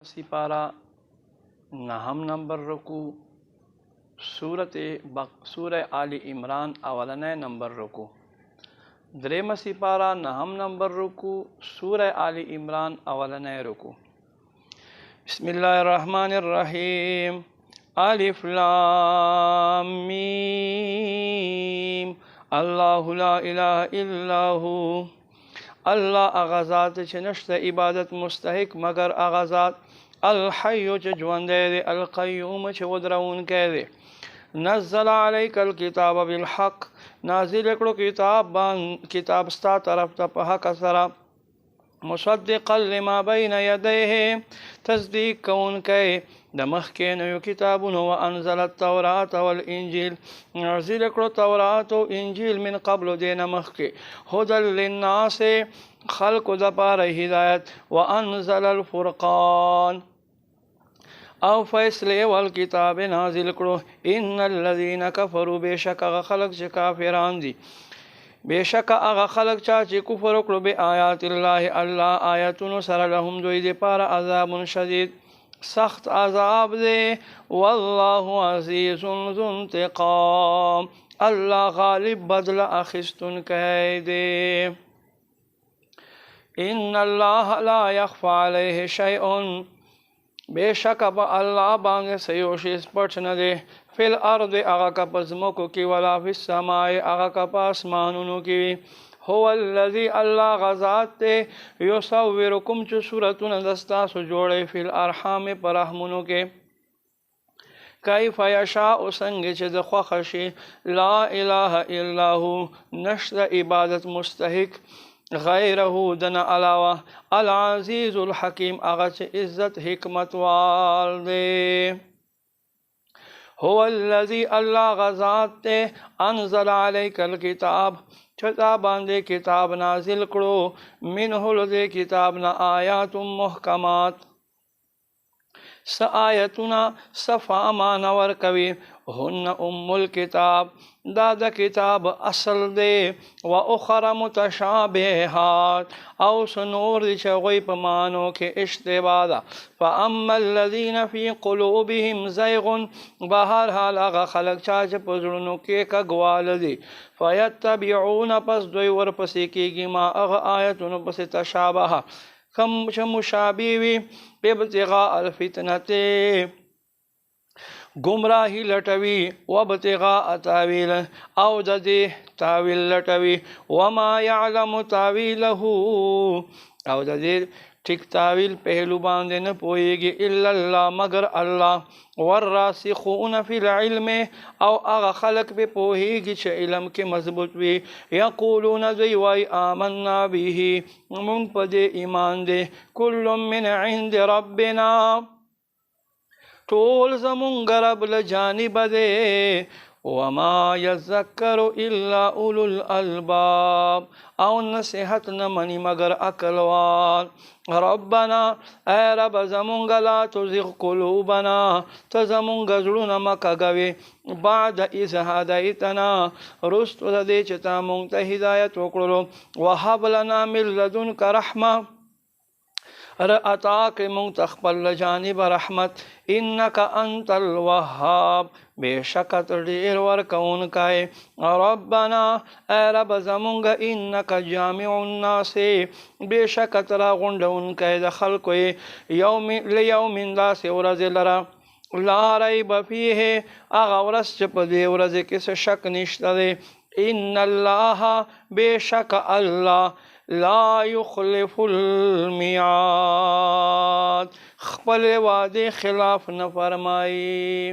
سپارہ نهم نمبر رکو سورہ آل عمران اولنہ نمبر رکو دریم سپارہ نهم نمبر رکو سورہ آل عمران اولنہ رکو بسم اللہ الرحمن الرحیم الف لام میم اللہ لا الہ الا ہو اللہ اغذات چنشت عبادت مستحق مگر اغذات الحیو چ جوندے دے القیوم چ ودرون کے دے نزل علیک الکتاب بالحق نازل اکڑو کتاب ستا طرف تا پا حق سرا مصدقا لما بین یدیہ تصدیق کون کے دمخ کے نیو کتابن وانزل التوراۃ والانجیل نازل اکڑو تورات و انجیل من قبل دین مخ کے ہدى للناس خلق دپار ہدایت وانزل الفرقان او فیصلے والکتاب نازل کرو ان الذین کفروا بے شک اغا خلق چا کافران دی بے شک اغا خلق چاچی کفر کرو بے آیات اللہ آیاتن سر لهم دوی دے پارا عذاب شدید سخت عذاب دے واللہ عزیز ذو انتقام اللہ غالب بدل اخستن کہہ دے ان اللہ لا یخفى علیہ شیئن بے شک با اللہ بانگے سیوشیس پٹھ نہ دے فی الارض اغا کا پزمکو کی ولا فی السماء اغا کا پاسمانونو کی هو الذی اللہ غزات تے یصورکم چو صورتون دستا سو جوڑے فی الارحام پرحمونو کے کیف یشاء سنگ چه دخوا خشی لا الہ الا ہو نشد عبادت مستحق غیرہو دن علاوہ العزیز الحکیم اغچ عزت حکمت وال دے هو الذی اللہ غزات تے انزل علیک الکتاب چھتا باندے کتاب نازل کرو منہ لدے کتاب نا آیات محکمات س آیتنا صفا مانور کوی ہن ام الکتاب دادا کتاب اصل دے و اخر متشابہات او سنور دی چغوی پمانو کے اشتبادا فاما الذین فی قلوبہم زیغن بہر حال اغا خلق چاچ پزرنو کے کگوال دی فیتبعون پس دوی ورپسی کی گی ما اغا آیتن پس تشابہ کم مشابیوی ابتغاء الفتنتے گمراہی لٹوی وابتغاء تاویل او ددی تاویل لٹوی وما یعلم تاویلہ او ددی ٹھیک تاویل پہلو باندے نہ پوئے گی الا اللہ مگر اللہ والراسخون فی العلم او اغا خلق پہ پوہے گی چھ علم کے مضبوط بھی یقولون دیوائی آمنا بھی من پدے ایمان دے کل من عند ربنا طول زمون غرب لجانب دے وما یذکر الا اولو الالباب او نصیحت نمانی مگر اکلوان ربنا اے رب زمونگ لا تزغ قلوبنا تزمونگ زلون مکگوی بعد از ہدایتنا رست دے چتا مونگ تا ہدایت وکرلو وحب لنا من لدنک رحمہ رأتاک منتخبل جانب رحمت انکا انت الوہاب بے شکت دیر ورکون کائے ربنا اے رب زمونگا انکا جامع الناس بے شکت را غنڈون کائے دخل کوئی لیوم دا سے ورز لرا لا ریب فیہ آغا ورس چپ دے ورز کس شک نشتا دے ان اللہ بے شک اللہ لا یخلف المیعاد خپل وعدے خلاف نہ فرمائی